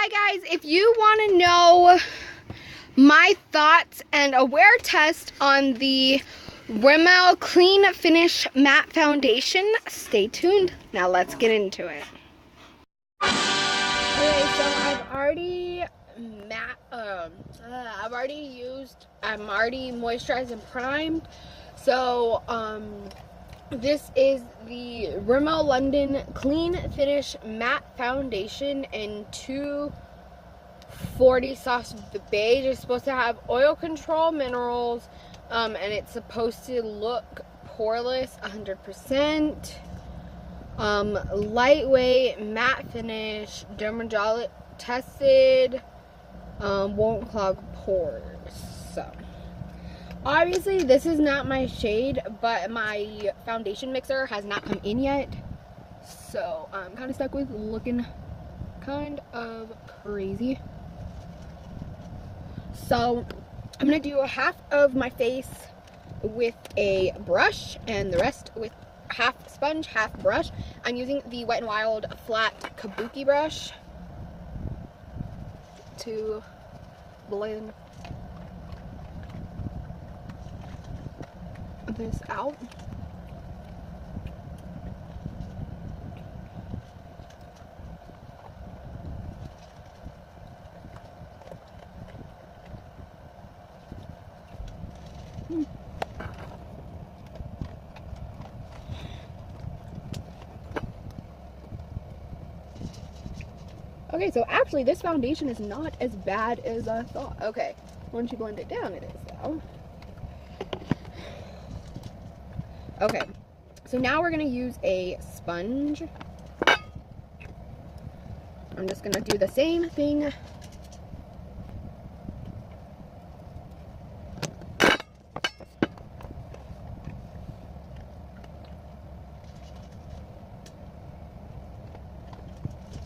Hi guys, if you want to know my thoughts and a wear test on the Rimmel Clean Finish Matte Foundation, stay tuned. Now let's get into it. Okay, so I'm already moisturized and primed. So this is the Rimmel London Clean Finish Matte Foundation in 240 Sauce Beige. It's supposed to have oil control, minerals, and it's supposed to look poreless 100%. Lightweight, matte finish, dermatologist tested, won't clog pores. So obviously this is not my shade, but my foundation mixer has not come in yet, so I'm kind of stuck with looking kind of crazy. So I'm gonna do half of my face with a brush and the rest with half sponge, half brush. I'm using the Wet n Wild flat kabuki brush to blend this out. Okay, so actually this foundation is not as bad as I thought. Okay, once you blend it down, it is though. Okay, so now we're gonna use a sponge. I'm just gonna do the same thing.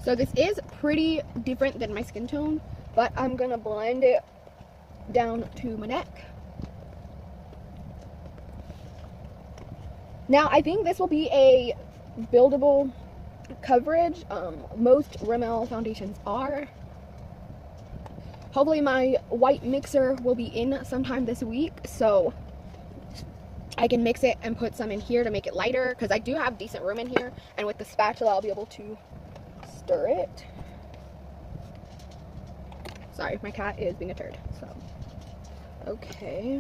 So this is pretty different than my skin tone, but I'm gonna blend it down to my neck. Now I think this will be a buildable coverage. Most Rimmel foundations are. Hopefully my white mixer will be in sometime this week, so I can mix it and put some in here to make it lighter, because I do have decent room in here, and with the spatula I'll be able to stir it. Sorry, my cat is being a turd. So, okay.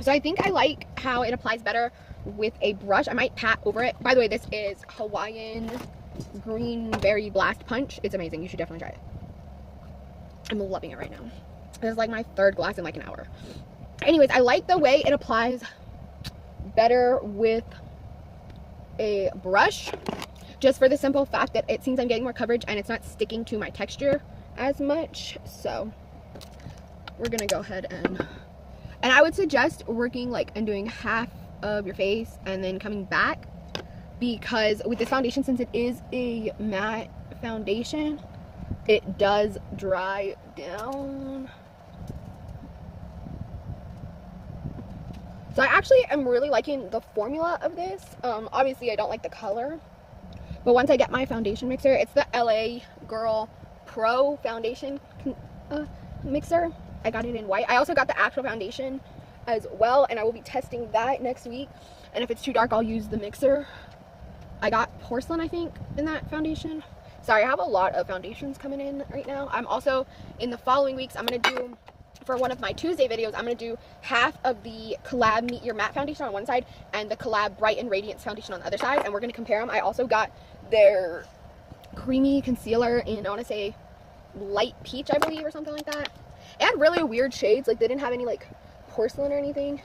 So I think I like how it applies better with a brush. I might pat over it. By the way, this is Hawaiian Green Berry Blast Punch. It's amazing. You should definitely try it. I'm loving it right now. This is like my third glass in like an hour. Anyways, I like the way it applies better with a brush, just for the simple fact that it seems I'm getting more coverage and it's not sticking to my texture as much. So we're gonna go ahead and I would suggest working like and doing half of your face and then coming back, because with this foundation, since it is a matte foundation, it does dry down. So I actually am really liking the formula of this. Obviously I don't like the color, but once I get my foundation mixer, it's the LA Girl Pro foundation mixer. I got it in white. I also got the actual foundation as well, and I will be testing that next week. And if it's too dark, I'll use the mixer. I got porcelain, I think, in that foundation. Sorry, I have a lot of foundations coming in right now. I'm also, in the following weeks, I'm going to do, for one of my Tuesday videos, I'm going to do half of the Collab Meet Your Matte foundation on one side and the Collab Bright and Radiance foundation on the other side, and we're going to compare them. I also got their creamy concealer in, I want to say, light peach, I believe, or something like that. It had really weird shades, like they didn't have any like porcelain or anything.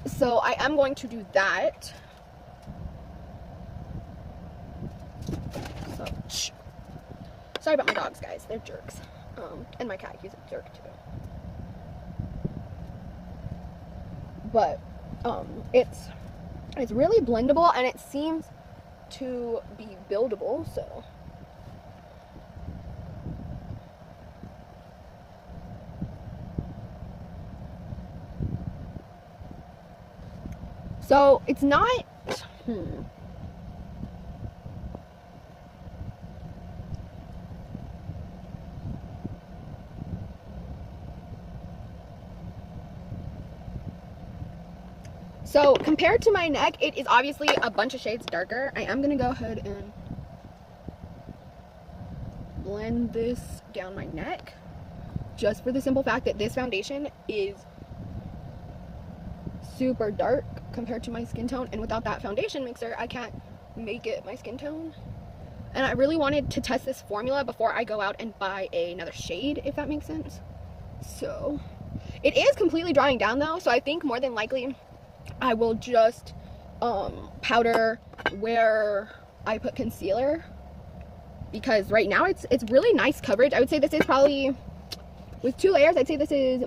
So I am going to do that. So, shh. Sorry about my dogs, guys, they're jerks. And my cat, he's a jerk too. But it's really blendable, and it seems to be buildable, so So it's not, So compared to my neck, it is obviously a bunch of shades darker. I am going to go ahead and blend this down my neck, just for the simple fact that this foundation is super dark compared to my skin tone, and without that foundation mixer, I can't make it my skin tone. And I really wanted to test this formula before I go out and buy another shade, if that makes sense. So it is completely drying down though, so I think more than likely I will just powder where I put concealer, because right now it's really nice coverage. I would say this is probably, with 2 layers, I'd say this is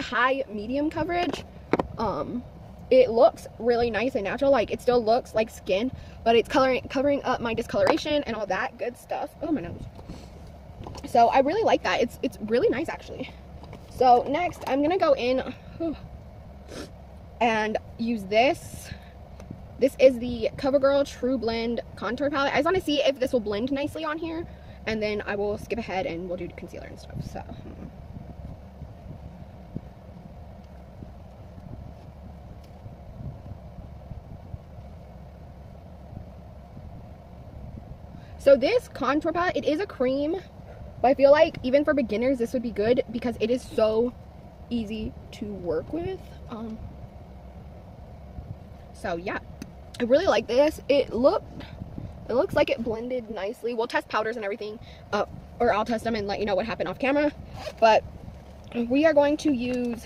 high medium coverage. It looks really nice and natural. Like, it still looks like skin, but it's covering up my discoloration and all that good stuff. Oh, my nose. So I really like that. It's really nice actually. So next I'm gonna go in and use this. This is the CoverGirl True Blend Contour Palette. I just want to see if this will blend nicely on here, and then I will skip ahead and we'll do concealer and stuff. So this contour palette, it is a cream, but I feel like even for beginners this would be good because it is so easy to work with. So yeah, I really like this. It looks like it blended nicely. We'll test powders and everything, or I'll test them and let you know what happened off camera. But we are going to use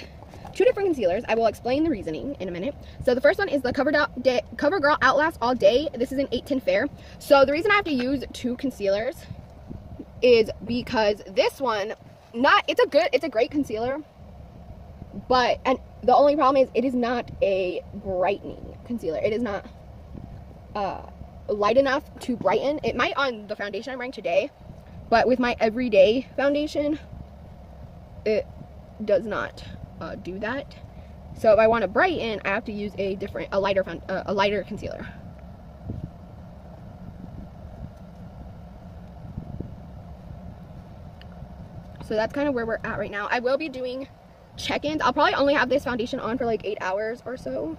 2 different concealers. I will explain the reasoning in a minute. So the first one is the CoverGirl Outlast All Day. This is an 810 Fair. So the reason I have to use 2 concealers is because this one, it's a great concealer, but the only problem is it is not a brightening concealer. It is not light enough to brighten. It might on the foundation I'm wearing today, but with my everyday foundation, it does not do that. So if I want to brighten, I have to use a lighter concealer. So that's kind of where we're at right now. I will be doing check-ins. I'll probably only have this foundation on for like 8 hours or so.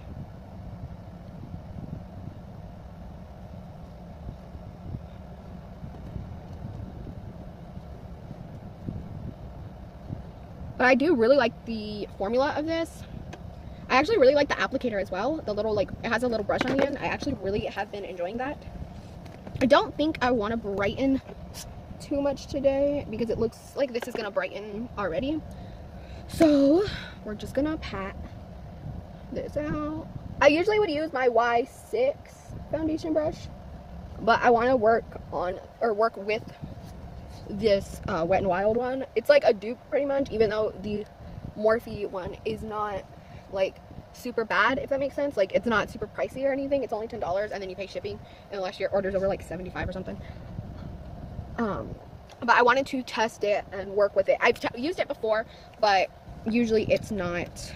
But I do really like the formula of this. I actually really like the applicator as well. The little, like, it has a little brush on the end. I actually really have been enjoying that. I don't think I want to brighten too much today because it looks like this is going to brighten already. So we're just going to pat this out. I usually would use my Y6 foundation brush, but I want to work with this Wet n Wild one. It's like a dupe pretty much, even though the Morphe one is not like super bad, if that makes sense. Like, it's not super pricey or anything. It's only $10 and then you pay shipping unless your order's over like 75 or something. But I wanted to test it and work with it. I've used it before, but usually it's not.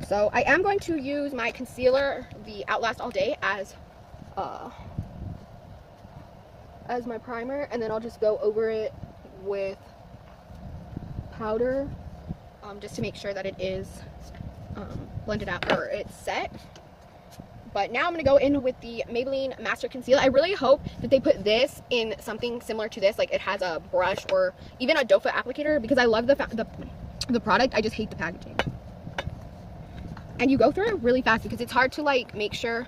So I am going to use my concealer, the Outlast All Day, as my primer, and then I'll just go over it with powder, just to make sure that it is blended out, or it's set. But now I'm going to go in with the Maybelline Master Conceal. I really hope that they put this in something similar to this, like it has a brush or even a doe foot applicator, because I love the product. I just hate the packaging. And you go through it really fast because it's hard to like make sure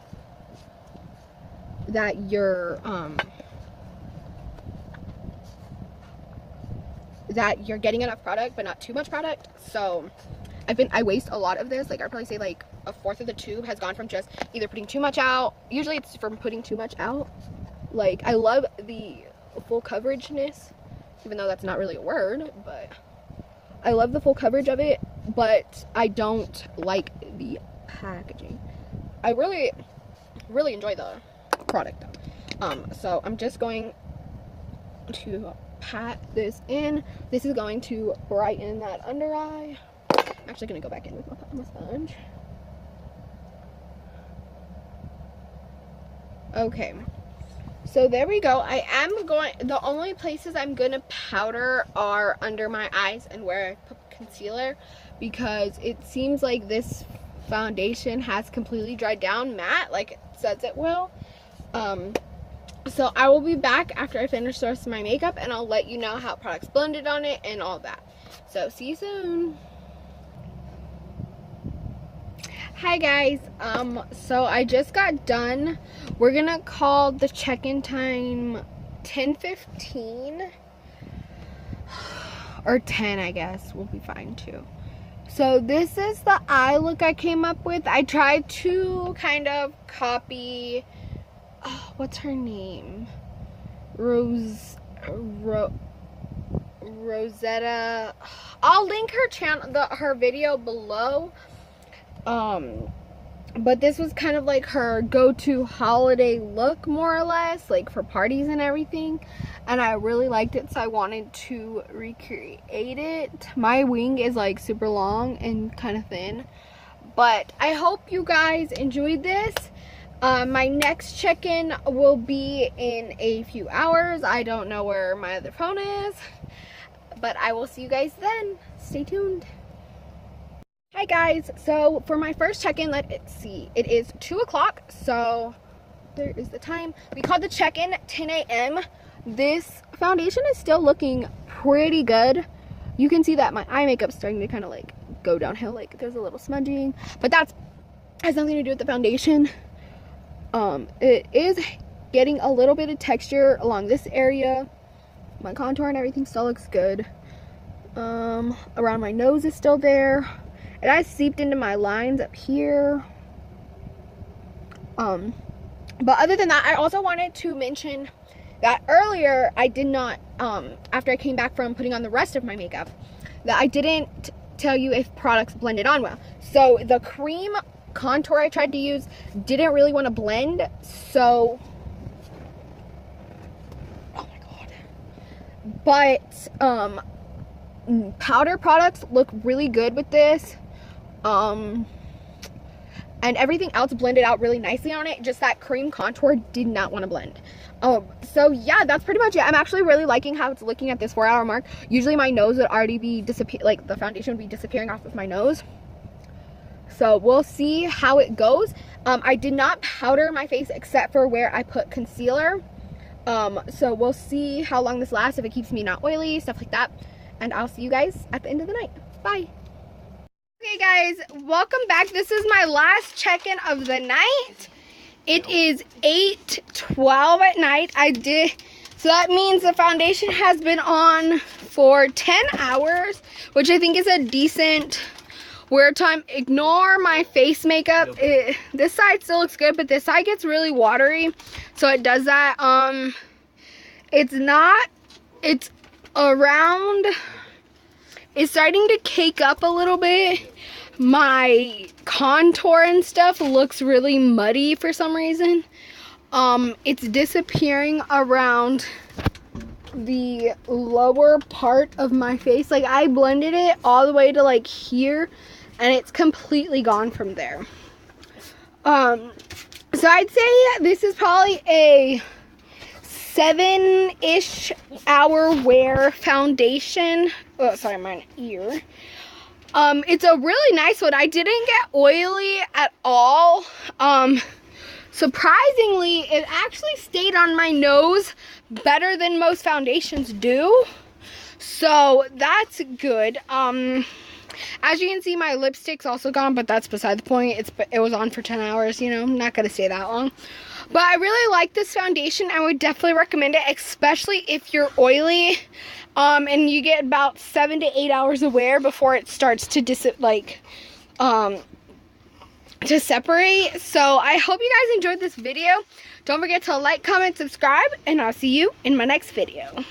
that you're getting enough product but not too much product. So I waste a lot of this. Like, I'd probably say like 1/4 of the tube has gone from just either putting too much out. Usually it's from putting too much out. Like, I love the full coverageness, even though that's not really a word, but I love the full coverage of it, but I don't like the packaging. I really enjoy the product though. So I'm just going to pat this in. This is going to brighten that under eye. I'm actually going to go back in with my sponge. Okay. So there we go. The only places I'm going to powder are under my eyes and where I put concealer, because it seems like this foundation has completely dried down matte like it says it will. So I will be back after I finish the rest of my makeup, and I'll let you know how products blended on it and all that. So see you soon. Hi guys, so I just got done. We're gonna call the check-in time 10:15 or 10, I guess. We'll be fine too. So this is the eye look I came up with. I tried to kind of copy, what's her name? Rosetta. I'll link her channel, her video below. But this was kind of like her go-to holiday look, more or less, like for parties and everything, and I really liked it, so I wanted to recreate it. My wing is like super long and kind of thin, but I hope you guys enjoyed this. My next check-in will be in a few hours. I don't know where my other phone is, but I will see you guys then. Stay tuned. Hi guys, so for my first check-in, let's see, it is 2 o'clock, so there is the time. We called the check-in 10 a.m. This foundation is still looking pretty good. You can see that my eye makeup's starting to kind of like go downhill, like there's a little smudging, but that has nothing to do with the foundation. It is getting a little bit of texture along this area. My contour and everything still looks good. Around my nose is still there. It has seeped into my lines up here. But other than that, I also wanted to mention that earlier I did not, after I came back from putting on the rest of my makeup, that I didn't tell you if products blended on well. So the cream contour I tried to use didn't really want to blend, so, oh my god. But, powder products look really good with this. And everything else blended out really nicely on it. Just that cream contour did not want to blend. So yeah, that's pretty much it. I'm actually really liking how it's looking at this 4-hour mark. Usually my nose would already be like the foundation would be disappearing off of my nose. So we'll see how it goes. I did not powder my face except for where I put concealer. So we'll see how long this lasts, if it keeps me not oily, stuff like that. And I'll see you guys at the end of the night. Bye. Okay guys, welcome back. This is my last check-in of the night. It is 8:12 at night. So that means the foundation has been on for 10 hours, which I think is a decent wear time. Ignore my face makeup. This side still looks good, but this side gets really watery, so it does that. It's starting to cake up a little bit. My contour and stuff looks really muddy for some reason. It's disappearing around the lower part of my face. Like, I blended it all the way to like here, and it's completely gone from there. So I'd say this is probably a 7-ish hour wear foundation. Oh, sorry, my ear. It's a really nice one. I didn't get oily at all. Surprisingly, it actually stayed on my nose better than most foundations do. So that's good. As you can see, my lipstick's also gone, but that's beside the point. It was on for 10 hours, you know, I'm not gonna stay that long. But I really like this foundation. I would definitely recommend it, especially if you're oily. And you get about 7 to 8 hours of wear before it starts to separate. So I hope you guys enjoyed this video. Don't forget to like, comment, subscribe, and I'll see you in my next video.